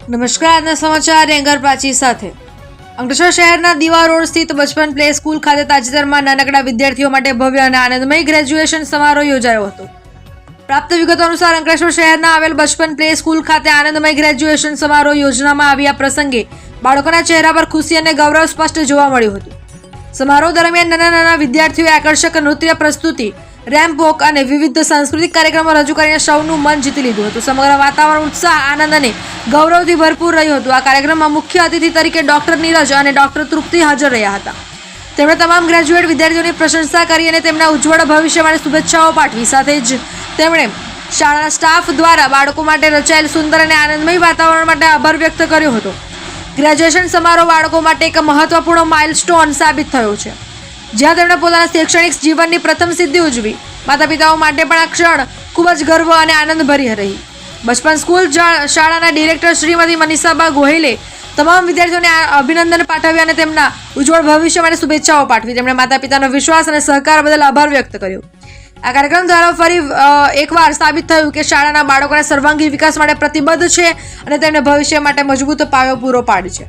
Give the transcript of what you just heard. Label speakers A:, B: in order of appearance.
A: નમસ્કાર, આજના સમાચાર એંગર પ્રાચી સાથે. અંકલેશ્વર શહેરના દીવા રોડ સ્થિત બચપન પ્લે સ્કૂલ ખાતે તાજેતરમાં નાનકડા વિદ્યાર્થીઓ માટે ભવ્ય અને આનંદમય ગ્રેજ્યુએશન સમારોહ યોજાયો હતો. પ્રાપ્ત વિગતો અનુસાર અંકલેશ્વર શહેરના આવેલ બચપન પ્લે સ્કૂલ ખાતે આનંદમય ગ્રેજ્યુએશન સમારોહ યોજવામાં આવ્યા પ્રસંગે બાળકોના ચહેરા પર ખુશી અને ગૌરવ સ્પષ્ટ જોવા મળ્યું હતું. સમારોહ દરમિયાન નાના નાના વિદ્યાર્થીઓએ આકર્ષક નૃત્ય પ્રસ્તુતિ, રેમ્પ વોક અને વિવિધ સાંસ્કૃતિક કાર્યક્રમો રજૂ કરીને સૌનું મન જીતી લીધું હતું. સમગ્ર વાતાવરણ ઉત્સાહ, આનંદ અને ગૌરવથી ભરપૂર રહ્યું હતું. આ કાર્યક્રમમાં મુખ્ય અતિથિ તરીકે ડોક્ટર નીરજ અને ડોક્ટર તૃપ્તિ હાજર રહ્યા હતા. તેમણે તમામ ગ્રેજ્યુએટ વિદ્યાર્થીઓની પ્રશંસા કરી અને તેમના ઉજ્જવળ ભવિષ્ય માટે શુભેચ્છાઓ પાઠવી. સાથે જ તેમણે શાળાના સ્ટાફ દ્વારા બાળકો માટે રચાયેલ સુંદર અને આનંદમય વાતાવરણ માટે આભાર વ્યક્ત કર્યો હતો. ગ્રેજ્યુએશન સમારોહ બાળકો માટે એક મહત્વપૂર્ણ માઇલસ્ટોન સાબિત થયો છે, જ્યાં તેમણે પોતાના શૈક્ષણિક જીવનની પ્રથમ સિદ્ધિ ઉજવી. માતા પિતાઓ માટે પણ આ ક્ષણ ખૂબ જ ગર્વ અને આનંદભરી રહી. બચપન સ્કૂલ શાળાના ડિરેક્ટર શ્રીમતી મનીષાબા ગોહિલે તમામ વિદ્યાર્થીઓને અભિનંદન પાઠવ્યા અને તેમના ઉજ્જવળ ભવિષ્ય માટે શુભેચ્છાઓ પાઠવી. તેમણે માતા પિતાનો વિશ્વાસ અને સહકાર બદલ આભાર વ્યક્ત કર્યો. આ કાર્યક્રમ દ્વારા ફરી એકવાર સાબિત થયું કે શાળાના બાળકોના સર્વાંગી વિકાસ માટે પ્રતિબદ્ધ છે અને તેમને ભવિષ્ય માટે મજબૂત પાયો પૂરો પાડે છે.